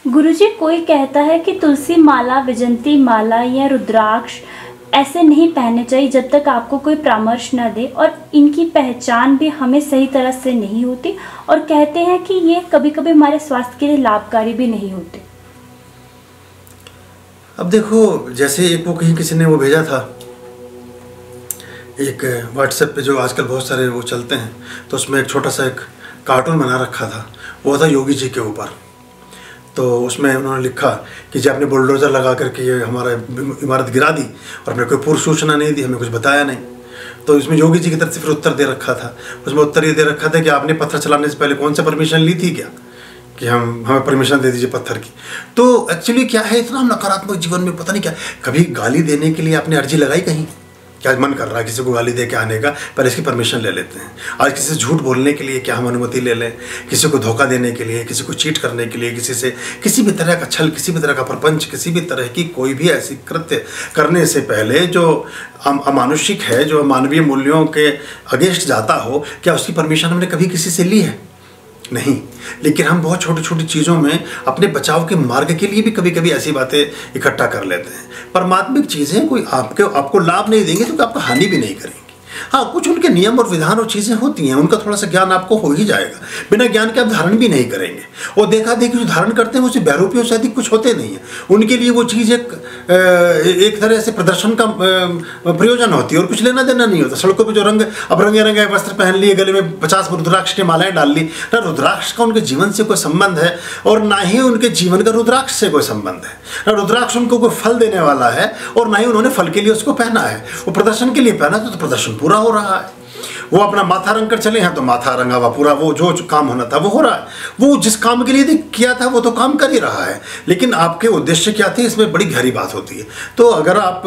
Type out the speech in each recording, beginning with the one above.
गुरुजी, कोई कहता है कि तुलसी माला, वैजयंती माला या रुद्राक्ष ऐसे नहीं पहनने चाहिए जब तक आपको कोई परामर्श न दे, और इनकी पहचान भी हमें सही तरह से नहीं होती, और कहते हैं कि ये कभी कभी हमारे स्वास्थ्य के लिए लाभकारी भी नहीं होते। अब देखो, जैसे एक वो कहीं किसी ने वो भेजा था, एक व्हाट्सएप पे जो आजकल बहुत सारे वो चलते हैं, तो उसमें एक छोटा सा एक कार्टून बना रखा था, वो था योगी जी के ऊपर। तो उसमें उन्होंने लिखा कि जब आपने बुलडोज़र लगा करके ये हमारा इमारत गिरा दी और हमें कोई पूर्व सूचना नहीं दी, हमें कुछ बताया नहीं। तो इसमें योगी जी की तरफ से फिर उत्तर दे रखा था। उसमें उत्तर ये दे रखा था कि आपने पत्थर चलाने से पहले कौन सा परमिशन ली थी क्या, कि हमें परमिशन दे दीजिए पत्थर की। तो एक्चुअली क्या है, इतना नकारात्मक जीवन में पता नहीं क्या, कभी गाली देने के लिए आपने अर्जी लगाई कहीं? क्या मन कर रहा है किसी को गाली दे के आने का, पहले इसकी परमिशन ले लेते हैं। आज किसी से झूठ बोलने के लिए क्या हम अनुमति ले लें? किसी को धोखा देने के लिए, किसी को चीट करने के लिए, किसी से किसी भी तरह का छल, किसी भी तरह का प्रपंच, किसी भी तरह की कोई भी ऐसी कृत्य करने से पहले जो अमानुषिक है, जो मानवीय मूल्यों के अगेंस्ट जाता हो, क्या उसकी परमिशन हमने कभी किसी से ली है? नहीं। लेकिन हम बहुत छोटी छोटी चीज़ों में अपने बचाव के मार्ग के लिए भी कभी कभी ऐसी बातें इकट्ठा कर लेते हैं। परमात्मिक चीज़ें कोई आपको लाभ नहीं देंगे तो आपको हानि भी नहीं करेंगे। हाँ, कुछ उनके नियम और विधान और चीज़ें होती हैं, उनका थोड़ा सा ज्ञान आपको हो ही जाएगा। बिना ज्ञान के आप धारण भी नहीं करेंगे। और देखा देखी जो धारण करते हैं उसे बहरूपियों से अधिक कुछ होते नहीं है। उनके लिए वो चीज़ एक तरह से प्रदर्शन का प्रयोजन होती है और कुछ लेना देना नहीं होता। सड़कों पर जो अब रंगे रंगे वस्त्र पहन लिए, गले में 50 रुद्राक्ष की मालाएं डाल ली, ना रुद्राक्ष का उनके जीवन से कोई संबंध है और ना ही उनके जीवन का रुद्राक्ष से कोई संबंध है। ना रुद्राक्ष उनको कोई फल देने वाला है और ना ही उन्होंने फल के लिए उसको पहना है। वो प्रदर्शन के लिए पहना तो प्रदर्शन पूरा हो रहा है। वो अपना माथा रंग कर चले हैं तो माथा रंगा हुआ पूरा, वो जो काम होना था वो हो रहा है। वो जिस काम के लिए किया था वो तो काम कर ही रहा है, लेकिन आपके उद्देश्य क्या थे, इसमें बड़ी गहरी बात होती है। तो अगर आप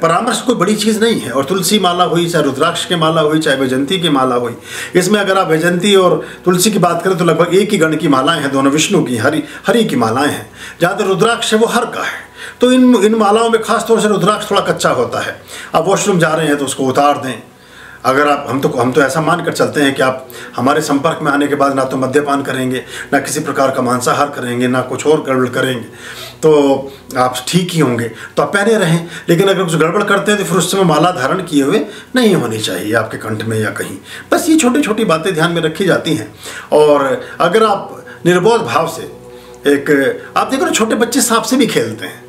परामर्श कोई बड़ी चीज़ नहीं है, और तुलसी माला हुई, चाहे रुद्राक्ष की माला हुई, चाहे वैजयंती की माला हुई, इसमें अगर आप वैजयंती और तुलसी की बात करें तो लगभग एक ही गण की मालाएं हैं, दोनों विष्णु की हरि की मालाएं हैं। जहाँ तक रुद्राक्ष है वो हर का है। तो इन मालाओं में खास तौर से रुद्राक्ष थोड़ा कच्चा होता है। आप वॉशरूम जा रहे हैं तो उसको उतार दें। अगर आप हम तो ऐसा मान कर चलते हैं कि आप हमारे संपर्क में आने के बाद ना तो मद्यपान करेंगे, ना किसी प्रकार का मांसाहार करेंगे, ना कुछ और गड़बड़ करेंगे, तो आप ठीक ही होंगे, तो आप पहने रहें। लेकिन अगर कुछ गड़बड़ करते हैं तो फिर उस समय माला धारण किए हुए नहीं होनी चाहिए आपके कंठ में या कहीं। बस ये छोटी छोटी बातें ध्यान में रखी जाती हैं। और अगर आप निर्बोध भाव से आप देखो ना, छोटे बच्चे सांप से भी खेलते हैं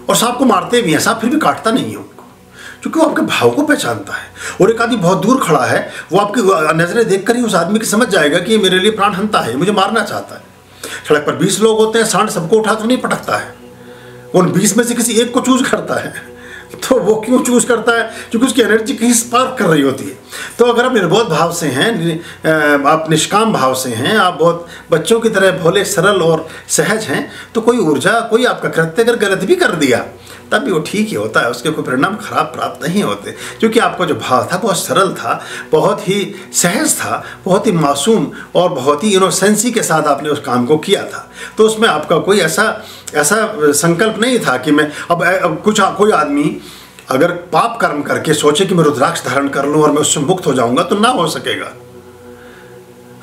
और सांप को मारते भी हैं, सांप फिर भी काटता नहीं है उनको, क्योंकि वो आपके भाव को पहचानता है। और एक आदमी बहुत दूर खड़ा है, वो आपकी नज़रें देखकर ही उस आदमी की समझ जाएगा कि ये मेरे लिए प्राण हंता है, मुझे मारना चाहता है। सड़क पर 20 लोग होते हैं, सांड सबको उठाकर नहीं पटकता है, उन 20 में से किसी एक को चूज करता है। तो वो क्यों चूज करता है? क्योंकि उसकी एनर्जी कहीं स्पार्क कर रही होती है। तो अगर आप निर्बोध भाव से हैं, आप निष्काम भाव से हैं, आप बहुत बच्चों की तरह भोले सरल और सहज हैं, तो कोई ऊर्जा, कोई आपका कृत्य अगर गलत भी कर दिया तब भी वो ठीक ही होता है, उसके कोई परिणाम खराब प्राप्त नहीं होते। क्योंकि आपका जो भाव था बहुत सरल था, बहुत ही सहज था, बहुत ही मासूम और बहुत ही इनोसेंसी के साथ आपने उस काम को किया था। तो उसमें आपका कोई ऐसा संकल्प नहीं था कि मैं अब कोई आदमी अगर पाप कर्म करके सोचे कि मैं रुद्राक्ष धारण कर लूँ और मैं उससे मुक्त हो जाऊंगा, तो ना हो सकेगा।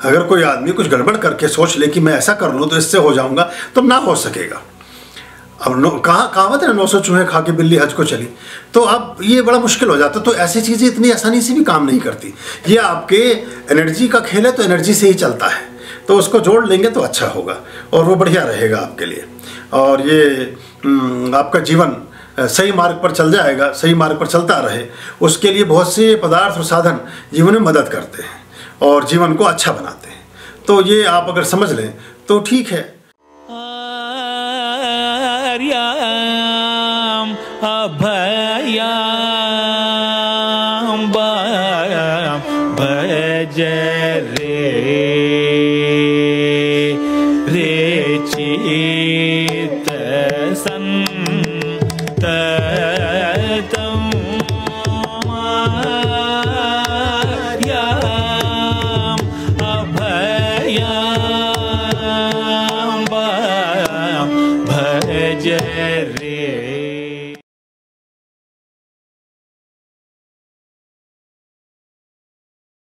अगर कोई आदमी कुछ गड़बड़ करके सोच ले कि मैं ऐसा कर लूँ तो इससे हो जाऊंगा, तो ना हो सकेगा। अब कहावत है, 900 चूहे खा के बिल्ली हज को चली, तो अब ये बड़ा मुश्किल हो जाता। तो ऐसी चीज़ें इतनी आसानी से भी काम नहीं करती। ये आपके एनर्जी का खेल है, तो एनर्जी से ही चलता है, तो उसको जोड़ लेंगे तो अच्छा होगा और वो बढ़िया रहेगा आपके लिए। और ये आपका जीवन सही मार्ग पर चल जाएगा, सही मार्ग पर चलता रहे, उसके लिए बहुत से पदार्थ और साधन जीवन में मदद करते हैं और जीवन को अच्छा बनाते हैं। तो ये आप अगर समझ लें तो ठीक है। अभयां भज रे चित संततम अभयां भज रे